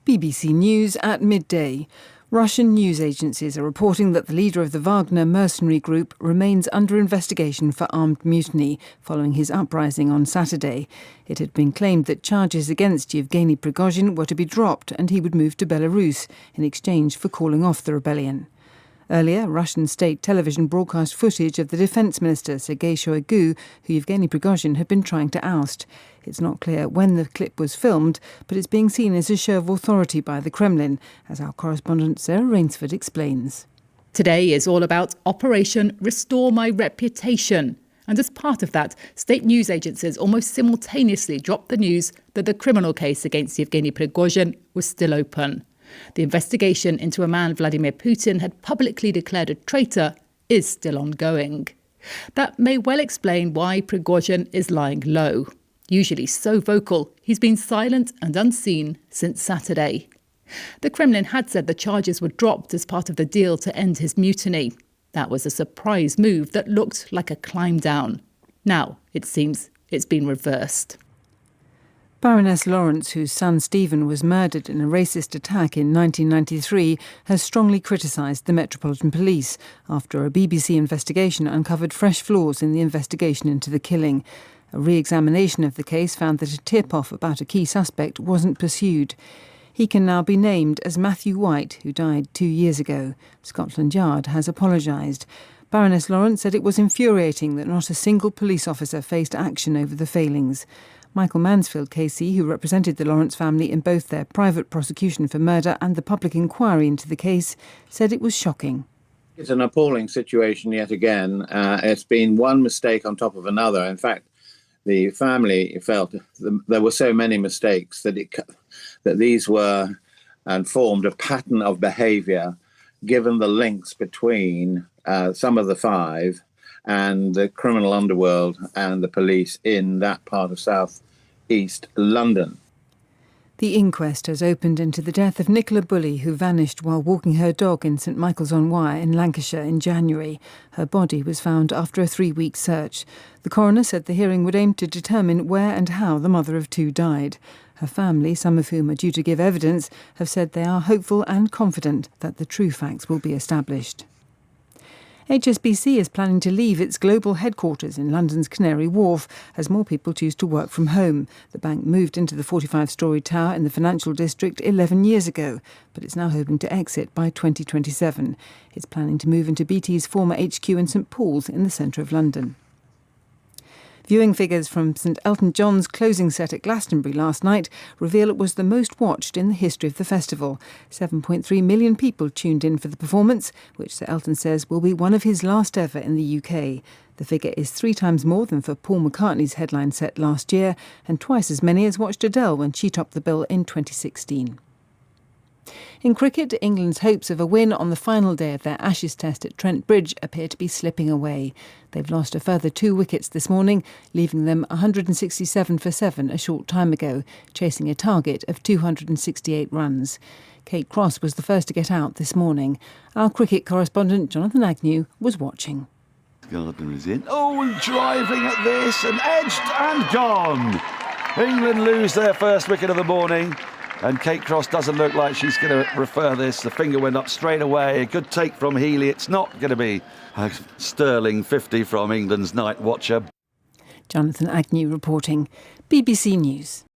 BBC News at midday. Russian news agencies are reporting that the leader of the Wagner mercenary group remains under investigation for armed mutiny following his uprising on Saturday. It had been claimed that charges against Yevgeny Prigozhin were to be dropped and he would move to Belarus in exchange for calling off the rebellion. Earlier, Russian state television broadcast footage of the defence minister Sergei Shoigu, who Yevgeny Prigozhin had been trying to oust. It's not clear when the clip was filmed, but it's being seen as a show of authority by the Kremlin, as our correspondent Sarah Rainsford explains. Today is all about Operation Restore My Reputation. And as part of that, state news agencies almost simultaneously dropped the news that the criminal case against Yevgeny Prigozhin was still open. The investigation into a man Vladimir Putin had publicly declared a traitor is still ongoing. That may well explain why Prigozhin is lying low. Usually so vocal, he's been silent and unseen since Saturday. The Kremlin had said the charges were dropped as part of the deal to end his mutiny. That was a surprise move that looked like a climb down. Now, it seems it's been reversed. Baroness Lawrence, whose son Stephen was murdered in a racist attack in 1993, has strongly criticised the Metropolitan Police after a BBC investigation uncovered fresh flaws in the investigation into the killing. A re-examination of the case found that a tip-off about a key suspect wasn't pursued. He can now be named as Matthew White, who died 2 years ago. Scotland Yard has apologised. Baroness Lawrence said it was infuriating that not a single police officer faced action over the failings. Michael Mansfield KC, who represented the Lawrence family in both their private prosecution for murder and the public inquiry into the case, said it was shocking. It's an appalling situation yet again. It's been one mistake on top of another. In fact, the family felt there were so many mistakes that these were and formed a pattern of behaviour, given the links between some of the five and the criminal underworld and the police in that part of South East London. The inquest has opened into the death of Nicola Bulley, who vanished while walking her dog in St Michael's-on-Wye in Lancashire in January. Her body was found after a 3-week search. The coroner said the hearing would aim to determine where and how the mother of two died. Her family, some of whom are due to give evidence, have said they are hopeful and confident that the true facts will be established. HSBC is planning to leave its global headquarters in London's Canary Wharf as more people choose to work from home. The bank moved into the 45-storey tower in the financial district 11 years ago, but it's now hoping to exit by 2027. It's planning to move into BT's former HQ in St Paul's in the centre of London. Viewing figures from St Elton John's closing set at Glastonbury last night reveal it was the most watched in the history of the festival. 7.3 million people tuned in for the performance, which Sir Elton says will be one of his last ever in the UK. The figure is 3 times more than for Paul McCartney's headline set last year, and twice as many as watched Adele when she topped the bill in 2016. In cricket, England's hopes of a win on the final day of their Ashes test at Trent Bridge appear to be slipping away. They've lost a further 2 wickets this morning, leaving them 167 for 7 a short time ago, chasing a target of 268 runs. Kate Cross was the first to get out this morning. Our cricket correspondent Jonathan Agnew was watching. Gardner is in. Oh, driving at this and edged and gone. England lose their first wicket of the morning. And Kate Cross doesn't look like she's going to refer this. The finger went up straight away. A good take from Healy. It's not going to be a sterling 50 from England's night watcher. Jonathan Agnew reporting. BBC News.